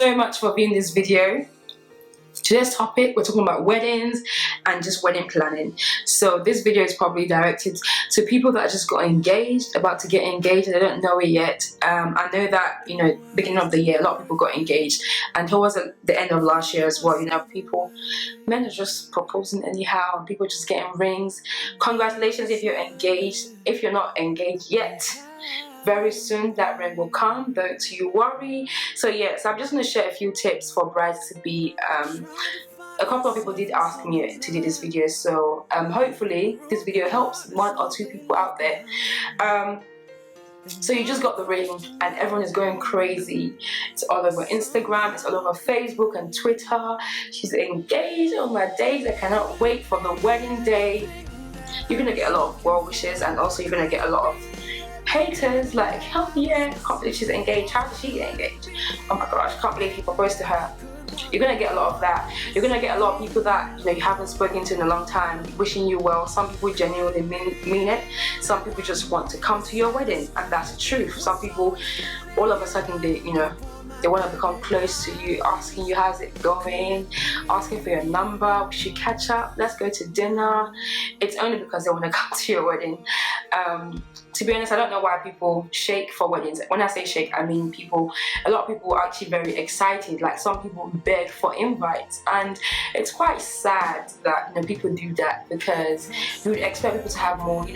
so much for viewing this video. Today's topic, we're talking about weddings and just wedding planning. So this video is probably directed to people that just got engaged, about to get engaged, and they don't know it yet. I know that, beginning of the year, a lot of people got engaged, and towards the end of last year as well, men are just proposing anyhow, and people just getting rings. Congratulations if you're engaged. If you're not engaged yet, very soon that ring will come, don't you worry. So yes, I'm just going to share a few tips for brides to be. A couple of people did ask me to do this video, so hopefully this video helps one or two people out there. So you just got the ring and everyone is going crazy. It's all over Instagram, it's all over Facebook and Twitter. She's engaged, oh my days, I cannot wait for the wedding day. You're going to get a lot of well wishes, and also you're going to get a lot of haters, like, oh yeah, I can't believe she's engaged, how did she get engaged? Oh my gosh, I can't believe he proposed to her. You're gonna get a lot of that. You're gonna get a lot of people that you haven't spoken to in a long time wishing you well. Some people genuinely mean it. Some people just want to come to your wedding, and that's the truth. Some people, all of a sudden, they want to become close to you, asking you how's it going, asking for your number, we should catch up, let's go to dinner. It's only because they want to come to your wedding. To be honest, I don't know why people shake for weddings. When I say shake, I mean a lot of people are actually very excited. Like, some people beg for invites, and it's quite sad that people do that, because you would expect people to have more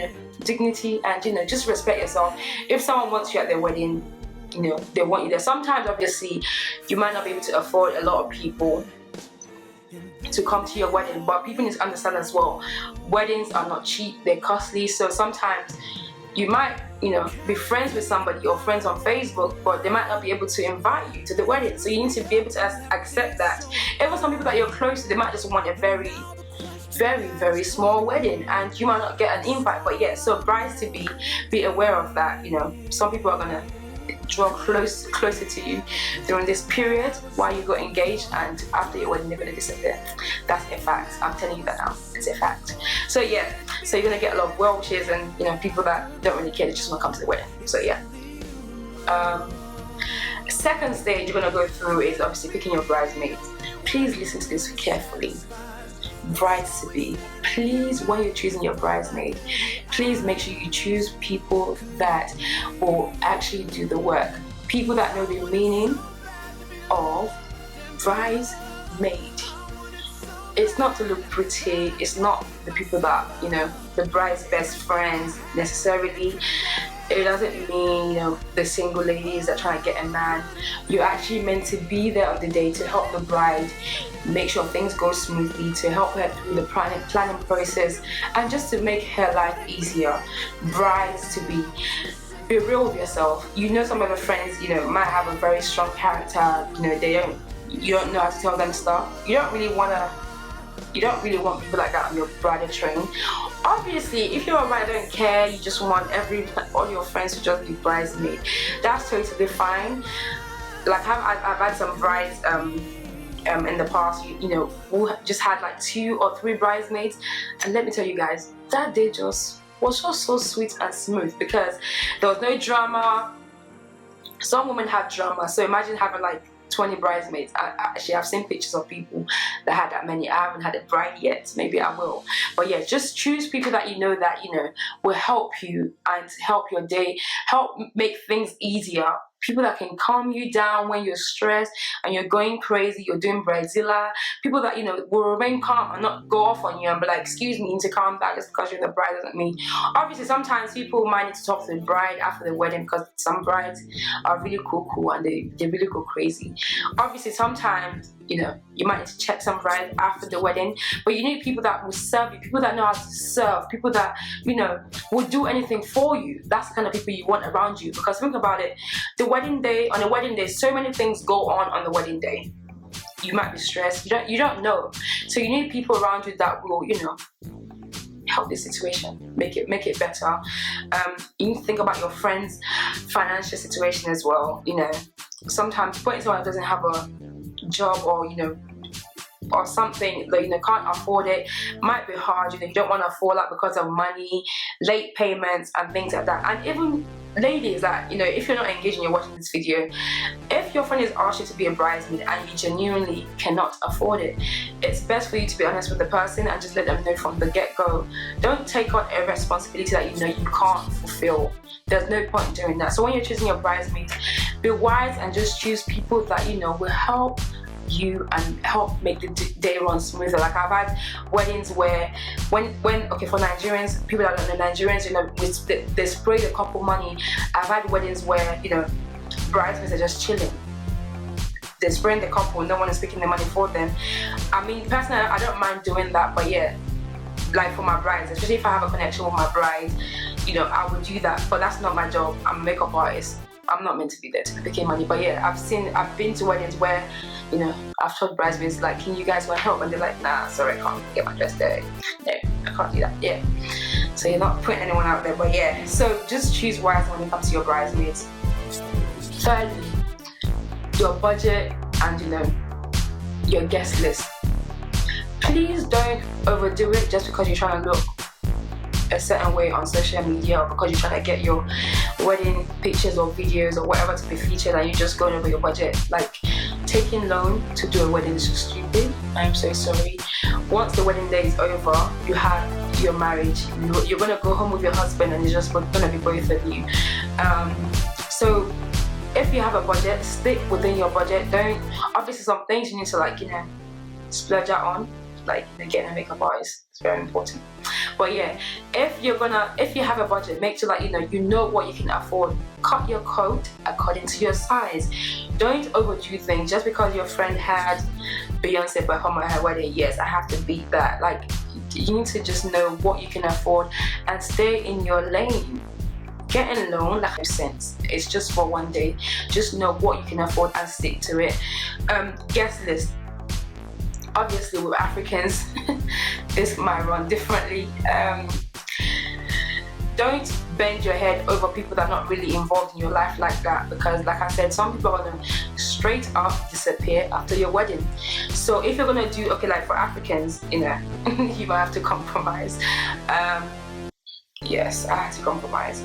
dignity and just respect yourself. If someone wants you at their wedding, they want you there. Sometimes obviously you might not be able to afford a lot of people to come to your wedding, but people need to understand as well, weddings are not cheap, they're costly. So sometimes you might be friends with somebody or friends on Facebook, but they might not be able to invite you to the wedding. So you need to be able to accept that. Even some people that you're close to, they might just want a very, very, very small wedding, and you might not get an invite. But yeah, so brides to be aware of that. Some people are gonna draw closer to you during this period while you got engaged, and after your wedding they're gonna disappear. That's a fact. I'm telling you that now. It's a fact. So yeah, so you're gonna get a lot of well wishes and people that don't really care, they just want to come to the wedding. So yeah. Second stage you're gonna go through is obviously picking your bridesmaids. Please listen to this carefully. Brides to be, please, when you're choosing your bridesmaid, please make sure you choose people that will actually do the work. People that know the meaning of bridesmaid. It's not to look pretty, it's not the people that, the bride's best friends necessarily. It doesn't mean, the single ladies that try to get a man. You're actually meant to be there on the day to help the bride, make sure things go smoothly, to help her through the planning process, and just to make her life easier. Brides to be real with yourself. Some of your friends, might have a very strong character. You don't know how to tell them stuff. You don't really want people like that on your bridal train. Obviously, if you're a bride, don't care, you just want all your friends to just be bridesmaid, that's totally fine. Like, I've had some brides in the past, who just had like 2 or 3 bridesmaids, and let me tell you guys, that day was just so sweet and smooth, because there was no drama. Some women have drama, so imagine having like 20 bridesmaids. I've seen pictures of people that had that many. I haven't had a bride yet, maybe I will. But yeah, just choose people that will help you and help your day, help make things easier. People that can calm you down when you're stressed and you're going crazy, you're doing bridezilla. People that, will remain calm and not go off on you and be like, excuse me, you need to calm down just because you're the bride doesn't mean. Obviously, sometimes people might need to talk to the bride after the wedding, because some brides are really cool and they really go crazy. Obviously, sometimes, you might need to check some brides after the wedding, but you need people that will serve you, people that know how to serve, people that, will do anything for you. That's the kind of people you want around you, because think about it, on the wedding day, so many things go on the wedding day. You might be stressed, you don't know. So you need people around you that will, help the situation, make it better. You need to think about your friend's financial situation as well. Sometimes putting someone that doesn't have a job or something that can't afford it might be hard. You don't want to fall out because of money, late payments and things like that. And even ladies, that, you know, if you're not engaged and you're watching this video, if your friend has asked you to be a bridesmaid and you genuinely cannot afford it, it's best for you to be honest with the person and just let them know from the get-go. Don't take on a responsibility that you know you can't fulfill. There's no point in doing that. So when you're choosing your bridesmaids, be wise and just choose people that you know will help you and help make the day run smoother. Like I've had weddings where when okay, for Nigerians, people that don't know, Nigerians, you know, they spray the couple money. I've had weddings where, you know, bridesmaids are just chilling. They're spraying the couple, no one is picking the money for them. I mean, personally, I don't mind doing that, but yeah, like for my brides, especially if I have a connection with my bride, you know, I would do that. But that's not my job. I'm a makeup artist. I'm not meant to be there to be picking money. But yeah, I've been to weddings where, you know, I've told bridesmaids like, can you guys want help? And they're like, nah, sorry, I can't get my dress there. No, I can't do that. Yeah. So you're not putting anyone out there, but yeah. So just choose wisely when it comes to your bridesmaids. Thirdly, your budget and, you know, your guest list. Please don't overdo it just because you're trying to look a certain way on social media, or because you're trying to get your wedding pictures or videos or whatever to be featured and you're just going over your budget. Like, taking loan to do a wedding is just stupid. I'm so sorry. Once the wedding day is over, you have your marriage. You're going to go home with your husband and it's just going to be both of you. So if you have a budget, stick within your budget. Don't, obviously some things you need to, like, you know, splurge out on, like, you know, getting a makeup artist. It's very important. But yeah, if you have a budget, make sure that you know what you can afford. Cut your coat according to your size. Don't overdo things just because your friend had Beyonce perform at her wedding. Yes, I have to beat that. Like, you need to just know what you can afford and stay in your lane. Getting loan, like, makes sense. It's just for one day. Just know what you can afford and stick to it. Guest list. Obviously, with Africans, this might run differently. Don't bend your head over people that are not really involved in your life like that, because, like I said, some people are gonna straight up disappear after your wedding. So if you're gonna do, okay, like for Africans, you know, you might have to compromise. Yes, I had to compromise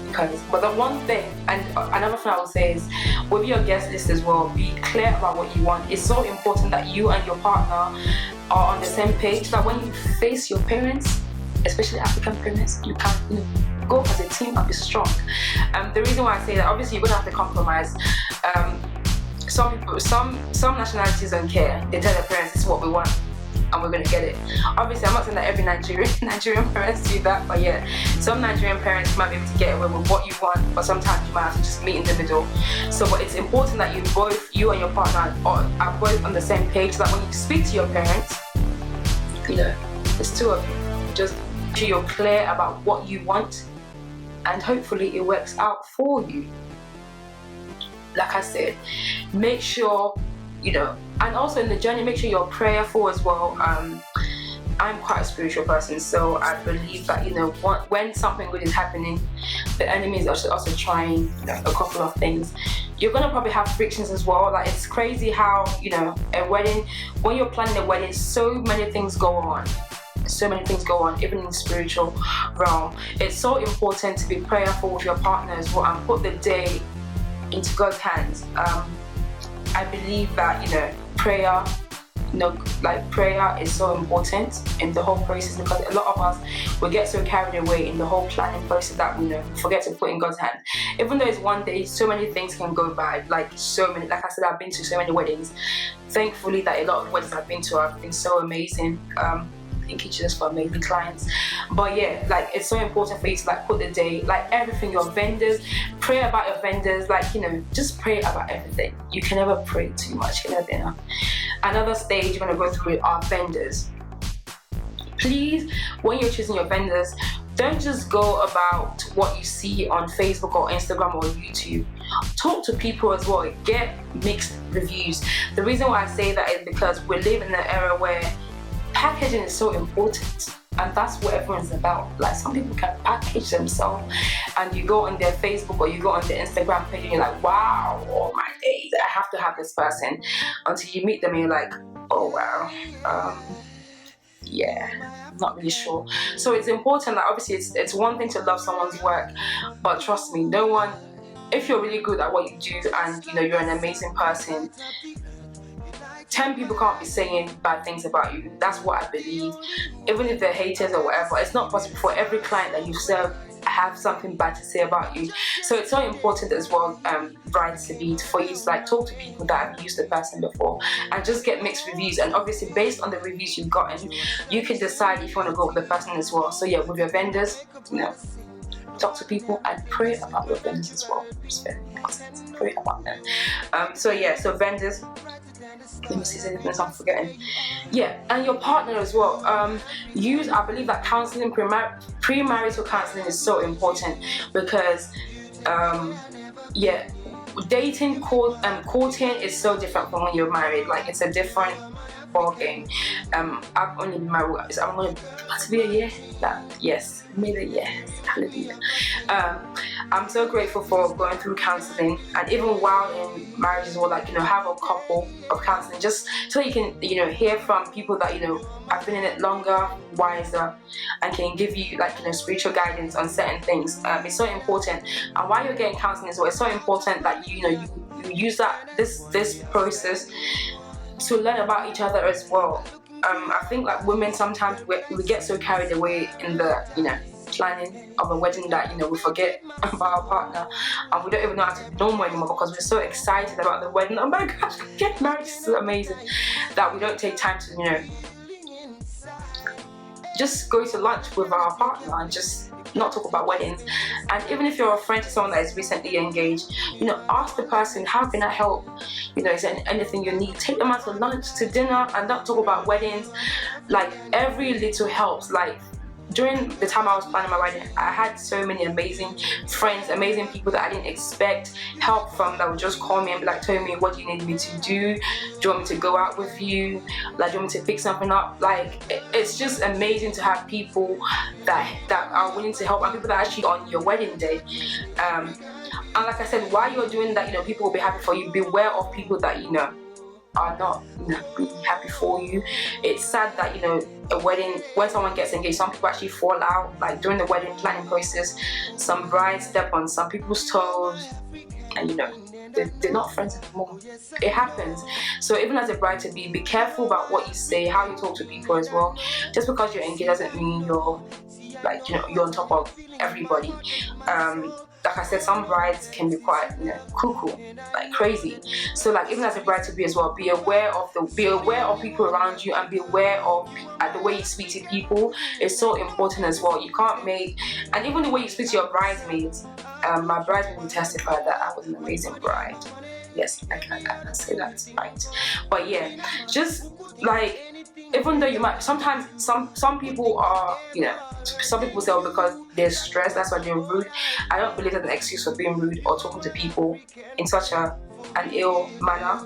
but the one thing, and another thing I would say is, with your guest list as well, be clear about what you want. It's so important that you and your partner are on the same page, that when you face your parents, especially African parents, you can, you know, go as a team and be strong. The reason why I say that, obviously you're gonna have to compromise. Some people, some nationalities don't care. They tell their parents, this is what we want and we're gonna get it. Obviously, I'm not saying that every Nigerian parents do that, but yeah, some Nigerian parents might be able to get away with what you want, but sometimes you might have to just meet in the middle. So, but it's important that you and your partner are both on the same page, so that when you speak to your parents, you know, there's two of you. Just make sure you're clear about what you want, and hopefully it works out for you. Like I said, make sure, you know, and also in the journey, make sure you're prayerful as well. I'm quite a spiritual person, so I believe that, you know, when something good is happening, the enemy is also trying a couple of things. You're gonna probably have frictions as well. Like, it's crazy how, you know, a wedding, when you're planning a wedding, so many things go on, even in the spiritual realm. It's so important to be prayerful with your partner as well and put the day into God's hands. I believe that, you know, prayer is so important in the whole process, because a lot of us will get so carried away in the whole planning process that we, you know, forget to put in God's hand. Even though it's one day, so many things can go bad. Like I said, I've been to so many weddings. Thankfully, that a lot of weddings I've been to have been so amazing. Thank you Jesus for amazing clients. But yeah, like, it's so important for you to, like, put the day, like, everything, your vendors, pray about your vendors, like, you know, just pray about everything. You can never pray too much, you can never enough. Another stage you're gonna go through are vendors. Please, when you're choosing your vendors, don't just go about what you see on Facebook or Instagram or YouTube. Talk to people as well. Get mixed reviews. The reason why I say that is because we live in an era where packaging is so important, and that's what everyone's about. Like, some people can package themselves, and you go on their Facebook or you go on their Instagram page and you're like, wow, oh my days, I have to have this person, until you meet them and you're like, oh wow, yeah, I'm not really sure. So it's important that, obviously, it's one thing to love someone's work, but trust me, no one if you're really good at what you do and you're an amazing person, 10 people can't be saying bad things about you. That's what I believe. Even if they're haters or whatever, it's not possible for every client that you serve have something bad to say about you. So it's so important as well, brides to be, for you to talk to people that have used the person before and just get mixed reviews. And obviously based on the reviews you've gotten, you can decide if you want to go with the person as well. So yeah, with your vendors, talk to people and pray about your vendors as well. It's very important. Pray about them. So vendors. Let me see if there's anything I'm forgetting. Yeah, and your partner as well. I believe that counseling, premarital counseling is so important because, dating, courting is so different from when you're married. It's a different ball game. I've only been married. I'm going to be a year. Yes, made a year. Hallelujah. I'm so grateful for going through counseling, and even while in marriage as well, have a couple of counseling just so you can hear from people that have been in it longer, wiser, and can give you spiritual guidance on certain things. It's so important, and while you're getting counseling as well, it's so important that you use this process to learn about each other as well. I think women sometimes we get so carried away in the planning of a wedding that we forget about our partner, and we don't even know how to be normal anymore because we're so excited about the wedding. Oh my gosh, get married, this is amazing, that we don't take time to just go to lunch with our partner and just not talk about weddings. And even if you're a friend to someone that is recently engaged, ask the person, how can I help? Is there anything you need? Take them out to lunch, to dinner, and not talk about weddings. Every little helps. During the time I was planning my wedding, I had so many amazing friends, amazing people that I didn't expect help from, that would just call me and be tell me, what do you need me to do? Do you want me to go out with you? Do you want me to pick something up? It's just amazing to have people that are willing to help, and people that are actually on your wedding day. And like I said, while you're doing that, people will be happy for you. Beware of people that are not really happy for you. It's sad that a wedding, when someone gets engaged, some people actually fall out during the wedding planning process. Some brides step on some people's toes, and they're not friends anymore. It happens. So even as a bride to be careful about what you say, how you talk to people as well. Just because you're engaged doesn't mean you're you're on top of everybody. Like I said, some brides can be quite cuckoo, crazy. So even as a bride to be as well, be aware of people around you, and be aware of the way you speak to people. It's so important as well. You can't and even the way you speak to your bridesmaids. My bridesmaid will testify that I was an amazing bride. Yes, I can say that's right. But yeah, just even though you might sometimes some people are some people say because they're stressed, that's why they're rude. I don't believe that's an excuse for being rude or talking to people in such an ill manner.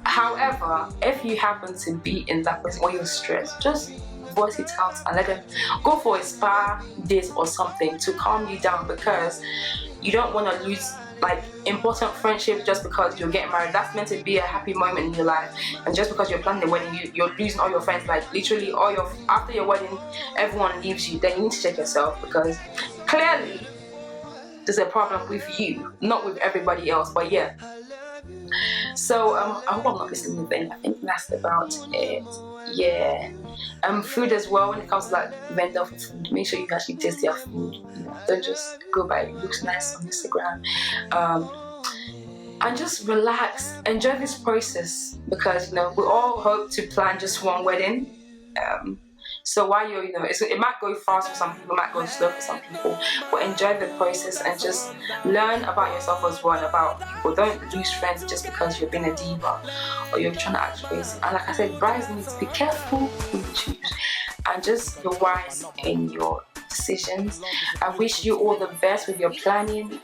However, if you happen to be in that place where you're stressed, just voice it out and let them go for a spa date or something to calm you down, because you don't want to lose important friendships just because you're getting married. That's meant to be a happy moment in your life, and just because you're planning the wedding, you're losing all your friends. Literally after your wedding, everyone leaves you. Then you need to check yourself, because clearly there's a problem with you, not with everybody else. But yeah, so I hope I'm not missing anything. I think that's about it. Yeah. Food as well. When it comes to vendor for food, make sure you actually taste their food. Don't just go by it looks nice on Instagram. And just relax, enjoy this process, because we all hope to plan just one wedding. So while you're, it might go fast for some people, it might go slow for some people, but enjoy the process and just learn about yourself as well and about people. Don't lose friends just because you're being a diva or you're trying to act crazy. And like I said, bridesmaids, be careful who you choose, and just be wise in your decisions. I wish you all the best with your planning.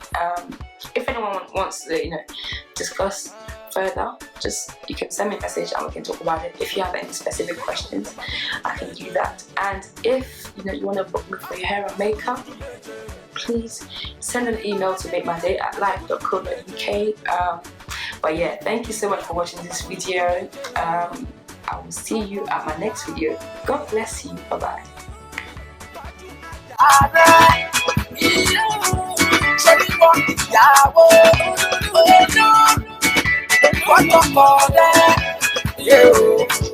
If anyone wants to, discuss further, you can send me a message and we can talk about it. If you have any specific questions, I can do that. And if you want to book me for your hair and makeup, please send an email to makemyday@live.co.uk. But yeah, thank you so much for watching this video. I will see you at my next video. God bless you. Bye bye. Igbeyawo. Oh no, what the for that? Yeah.